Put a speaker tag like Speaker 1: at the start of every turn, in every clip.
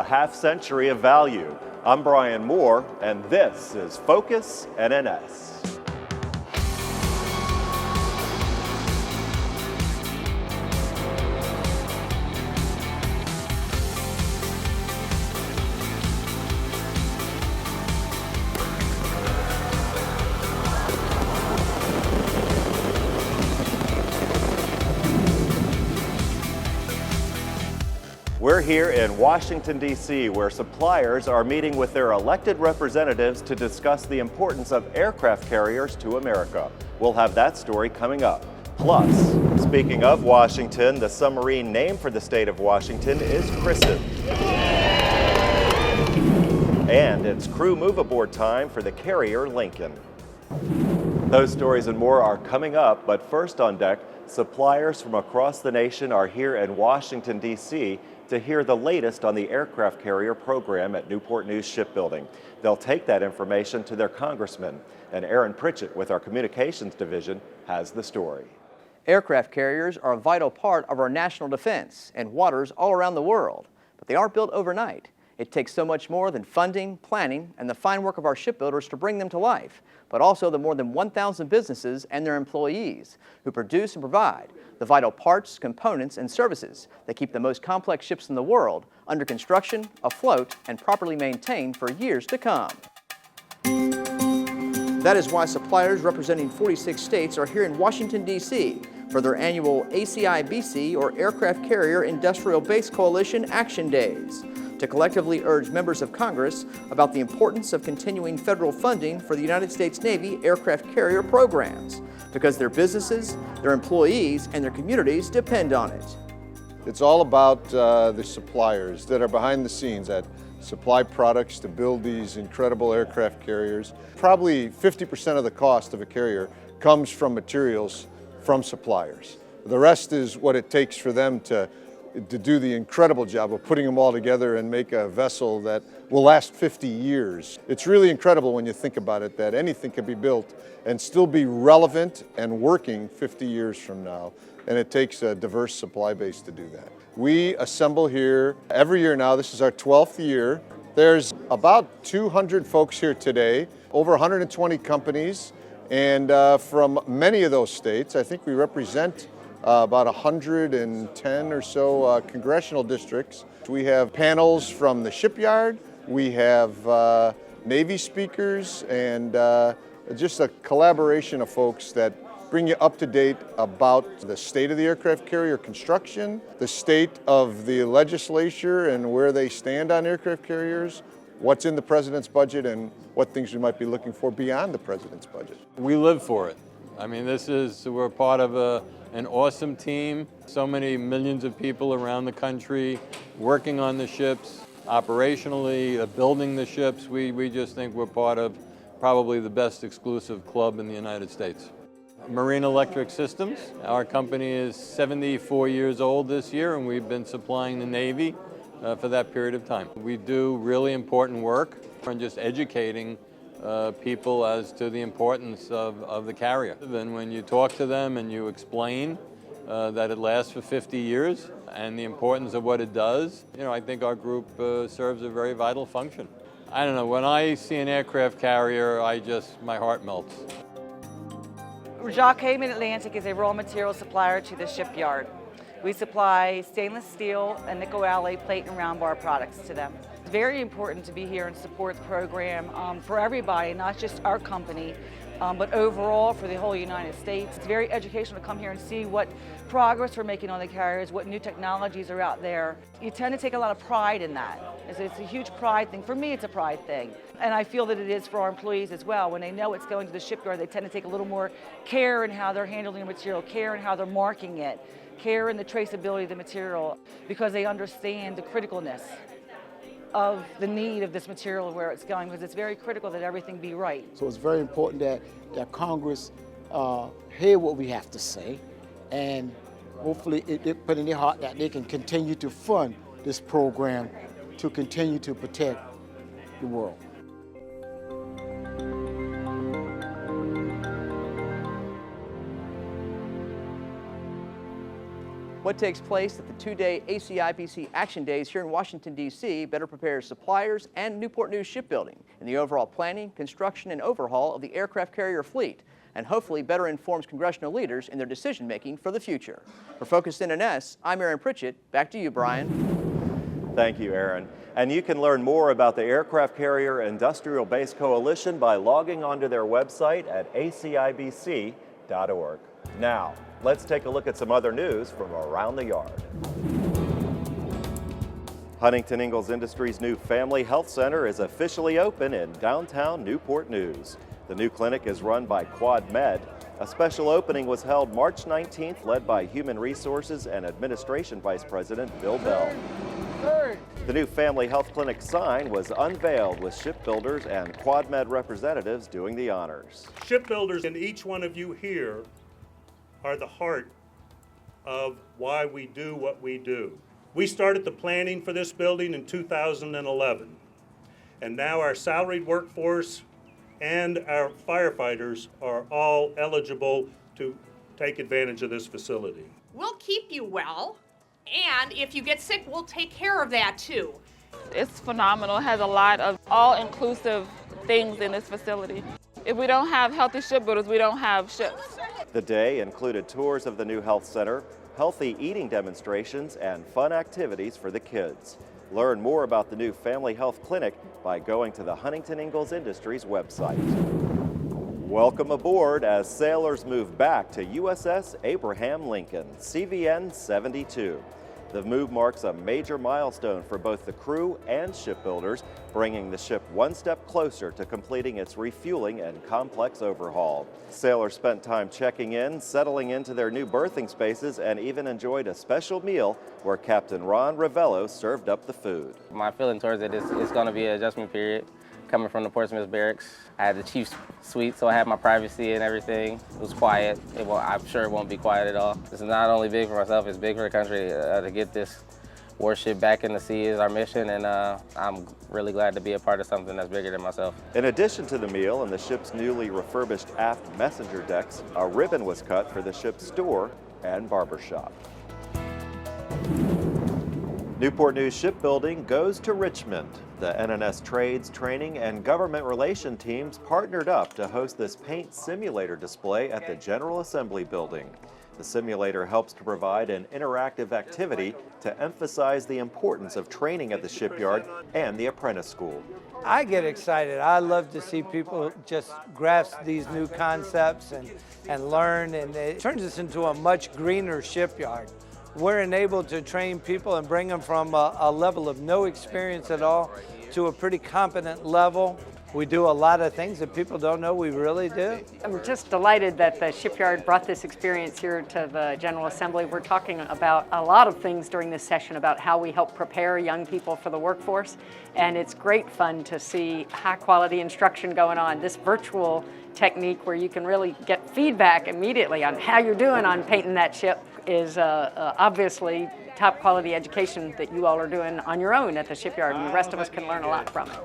Speaker 1: half-century of value. I'm Brian Moore, and this is Focus NNS. We're here in Washington, D.C., where suppliers are meeting with their elected representatives to discuss the importance of aircraft carriers to America. We'll have that story coming up. Plus, speaking of Washington, the submarine name for the state of Washington is Christen. And it's crew move aboard time for the carrier Lincoln. Those stories and more are coming up, but first on deck, suppliers from across the nation are here in Washington, D.C. to hear the latest on the aircraft carrier program at Newport News Shipbuilding. They'll take that information to their congressmen, and Aaron Pritchett with our communications division has the story.
Speaker 2: Aircraft carriers are a vital part of our national defense and waters all around the world, but they aren't built overnight. It takes so much more than funding, planning, and the fine work of our shipbuilders to bring them to life, but also the more than 1,000 businesses and their employees who produce and provide the vital parts, components, and services that keep the most complex ships in the world under construction, afloat, and properly maintained for years to come. That is why suppliers representing 46 states are here in Washington, D.C. for their annual ACIBC, or Aircraft Carrier Industrial Base Coalition Action Days, to collectively urge members of Congress about the importance of continuing federal funding for the United States Navy aircraft carrier programs, because their businesses, their employees, and their communities depend on it.
Speaker 3: It's all about the suppliers that are behind the scenes that supply products to build these incredible aircraft carriers. Probably 50% of the cost of a carrier comes from materials from suppliers. The rest is what it takes for them to do the incredible job of putting them all together and make a vessel that will last 50 years. It's really incredible when you think about it, that anything can be built and still be relevant and working 50 years from now. And it takes a diverse supply base to do that. We assemble here every year now. This is our 12th year. There's about 200 folks here today, over 120 companies, and from many of those states. I think we represent about 110 or so congressional districts. We have panels from the shipyard, we have Navy speakers, and just a collaboration of folks that bring you up to date about the state of the aircraft carrier construction, the state of the legislature and where they stand on aircraft carriers, what's in the president's budget, and what things we might be looking for beyond the president's budget.
Speaker 4: We live for it. I mean, we're part of an awesome team. So many millions of people around the country working on the ships, operationally, building the ships. We just think we're part of probably the best exclusive club in the United States. Marine Electric Systems. Our company is 74 years old this year, and we've been supplying the Navy for that period of time. We do really important work and just educating people as to the importance of the carrier. And when you talk to them and you explain that it lasts for 50 years and the importance of what it does, I think our group serves a very vital function. I don't know, when I see an aircraft carrier, my heart melts.
Speaker 5: Jacques Mid-Atlantic is a raw material supplier to the shipyard. We supply stainless steel and nickel alloy plate and round bar products to them. It's very important to be here and support the program for everybody, not just our company, but overall for the whole United States. It's very educational to come here and see what progress we're making on the carriers, what new technologies are out there. You tend to take a lot of pride in that. It's a huge pride thing. For me, it's a pride thing. And I feel that it is for our employees as well. When they know it's going to the shipyard, they tend to take a little more care in how they're handling the material, care in how they're marking it, care in the traceability of the material, because they understand the criticalness of the need of this material and where it's going, because it's very critical that everything be right.
Speaker 6: So it's very important that Congress hear what we have to say, and hopefully it put in their heart that they can continue to fund this program to continue to protect the world.
Speaker 2: What takes place at the two-day ACIBC Action Days here in Washington, D.C. better prepares suppliers and Newport News Shipbuilding in the overall planning, construction, and overhaul of the aircraft carrier fleet, and hopefully better informs congressional leaders in their decision-making for the future. For Focus NNS, I'm Aaron Pritchett. Back to you, Brian.
Speaker 1: Thank you, Aaron. And you can learn more about the Aircraft Carrier Industrial Base Coalition by logging onto their website at acibc.org. Now, let's take a look at some other news from around the yard. Huntington Ingalls Industries' new Family Health Center is officially open in downtown Newport News. The new clinic is run by Quad Med. A special opening was held March 19th, led by Human Resources and Administration Vice President Bill Bell. The new Family Health Clinic sign was unveiled with shipbuilders and Quad Med representatives doing the honors.
Speaker 7: Shipbuilders and each one of you here are the heart of why we do what we do. We started the planning for this building in 2011, and now our salaried workforce and our firefighters are all eligible to take advantage of this facility.
Speaker 8: We'll keep you well, and if you get sick, we'll take care of that too.
Speaker 9: It's phenomenal. It has a lot of all-inclusive things in this facility. If we don't have healthy shipbuilders, we don't have ships.
Speaker 1: The day included tours of the new health center, healthy eating demonstrations, and fun activities for the kids. Learn more about the new Family Health Clinic by going to the Huntington Ingalls Industries website. Welcome aboard as sailors move back to USS Abraham Lincoln, CVN 72. The move marks a major milestone for both the crew and shipbuilders, bringing the ship one step closer to completing its refueling and complex overhaul. Sailors spent time checking in, settling into their new berthing spaces, and even enjoyed a special meal where Captain Ron Ravello served up the food.
Speaker 10: My feeling towards it is it's going to be an adjustment period. Coming from the Portsmouth Barracks, I had the chief's suite, so I had my privacy and everything. It was quiet. I'm sure it won't be quiet at all. This is not only big for myself, it's big for the country. To get this warship back in the sea is our mission, and I'm really glad to be a part of something that's bigger than myself.
Speaker 1: In addition to the meal and the ship's newly refurbished aft messenger decks, a ribbon was cut for the ship's store and barbershop. Newport News Shipbuilding goes to Richmond. The NNS Trades, Training, and Government Relation teams partnered up to host this paint simulator display at the General Assembly Building. The simulator helps to provide an interactive activity to emphasize the importance of training at the shipyard and the apprentice school.
Speaker 11: I get excited. I love to see people just grasp these new concepts and learn, and it turns us into a much greener shipyard. We're enabled to train people and bring them from a level of no experience at all to a pretty competent level. We do a lot of things that people don't know we really do.
Speaker 12: I'm just delighted that the shipyard brought this experience here to the General Assembly. We're talking about a lot of things during this session about how we help prepare young people for the workforce, and it's great fun to see high quality instruction going on. This virtual technique where you can really get feedback immediately on how you're doing on painting that ship is obviously top quality education that you all are doing on your own at the shipyard, and the rest of us can learn a lot from it.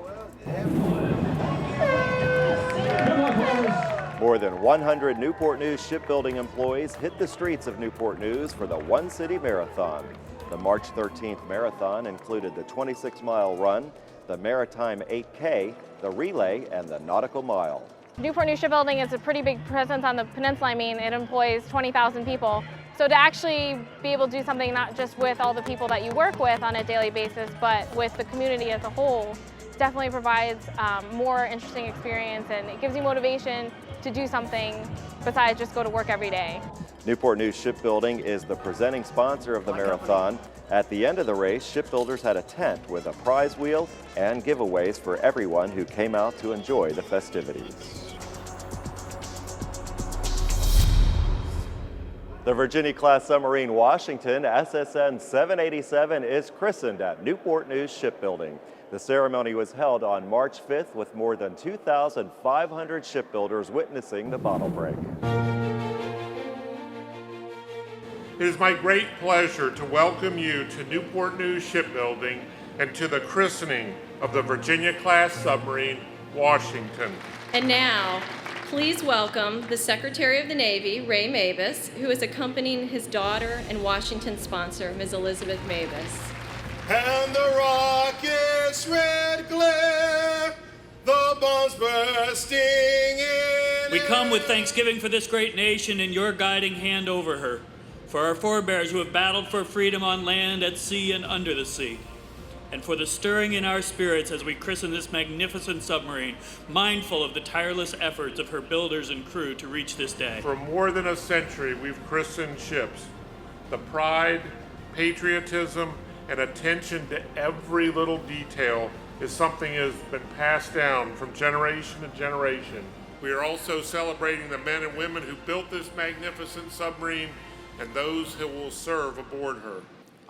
Speaker 1: More than 100 Newport News shipbuilding employees hit the streets of Newport News for the One City Marathon. The March 13th marathon included the 26-mile run, the Maritime 8K, the relay, and the nautical mile.
Speaker 9: Newport News Shipbuilding is a pretty big presence on the peninsula. I mean, it employs 20,000 people. So to actually be able to do something not just with all the people that you work with on a daily basis, but with the community as a whole, definitely provides more interesting experience, and it gives you motivation to do something besides just go to work every day.
Speaker 1: Newport News Shipbuilding is the presenting sponsor of the marathon. At the end of the race, shipbuilders had a tent with a prize wheel and giveaways for everyone who came out to enjoy the festivities. The Virginia-class submarine Washington, SSN 787, is christened at Newport News Shipbuilding. The ceremony was held on March 5th with more than 2,500 shipbuilders witnessing the bottle break.
Speaker 13: It is my great pleasure to welcome you to Newport News Shipbuilding and to the christening of the Virginia-class submarine Washington.
Speaker 8: And now,
Speaker 14: Please welcome the Secretary of the Navy, Ray Mavis, who is accompanying his daughter and Washington sponsor, Ms. Elizabeth Mavis.
Speaker 15: And the rocket's red glare, the bombs bursting in.
Speaker 16: We come with thanksgiving for this great nation and your guiding hand over her, for our forebears who have battled for freedom on land, at sea, and under the sea, and for the stirring in our spirits as we christen this magnificent submarine, mindful of the tireless efforts of her builders and crew to reach this day.
Speaker 13: For more than a century, we've christened ships. The pride, patriotism, and attention to every little detail is something that has been passed down from generation to generation. We are also celebrating the men and women who built this magnificent submarine and those who will serve aboard her.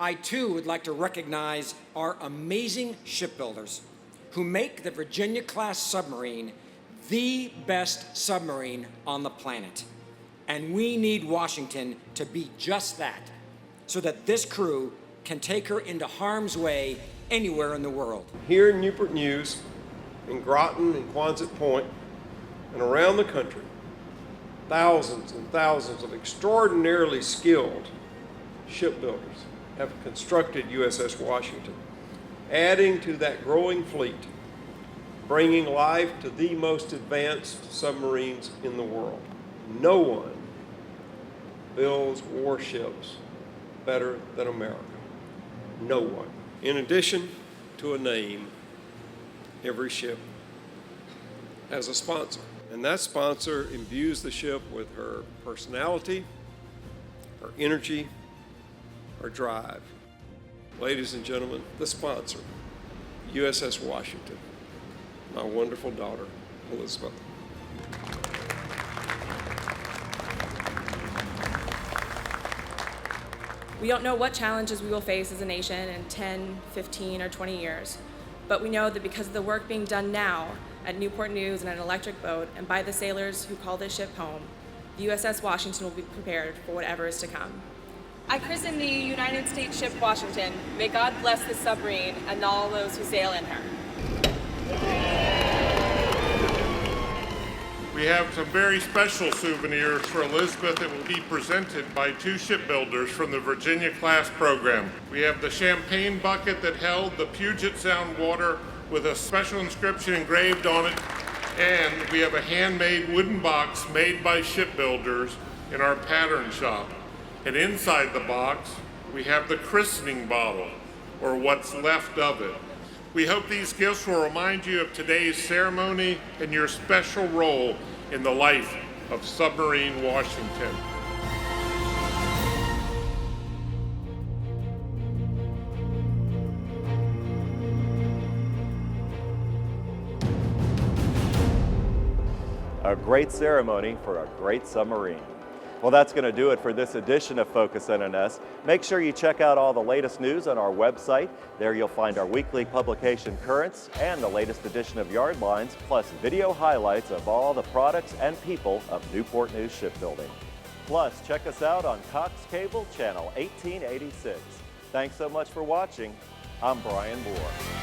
Speaker 17: I too would like to recognize our amazing shipbuilders who make the Virginia-class submarine the best submarine on the planet. And we need Washington to be just that, so that this crew can take her into harm's way anywhere in the world.
Speaker 18: Here in Newport News, in Groton and Quonset Point, and around the country, thousands and thousands of extraordinarily skilled shipbuilders have constructed USS Washington, adding to that growing fleet, bringing life to the most advanced submarines in the world. No one builds warships better than America. No one. In addition to a name, every ship has a sponsor, and that sponsor imbues the ship with her personality, her energy, her drive. Ladies and gentlemen, the sponsor, USS Washington, my wonderful daughter, Elizabeth.
Speaker 19: We don't know what challenges we will face as a nation in 10, 15, or 20 years, but we know that because of the work being done now at Newport News and at Electric Boat and by the sailors who call this ship home, the USS Washington will be prepared for whatever is to come. I christen the United States ship Washington. May God bless this submarine and all those who sail in her.
Speaker 13: We have some very special souvenirs for Elizabeth that will be presented by two shipbuilders from the Virginia-class program. We have the champagne bucket that held the Puget Sound water with a special inscription engraved on it, and we have a handmade wooden box made by shipbuilders in our pattern shop. And inside the box, we have the christening bottle, or what's left of it. We hope these gifts will remind you of today's ceremony and your special role in the life of Submarine Washington.
Speaker 1: A great ceremony for a great submarine. Well, that's going to do it for this edition of Focus NNS. Make sure you check out all the latest news on our website. There you'll find our weekly publication Currents and the latest edition of Yard Lines, plus video highlights of all the products and people of Newport News Shipbuilding. Plus, check us out on Cox Cable, channel 1886. Thanks so much for watching. I'm Brian Moore.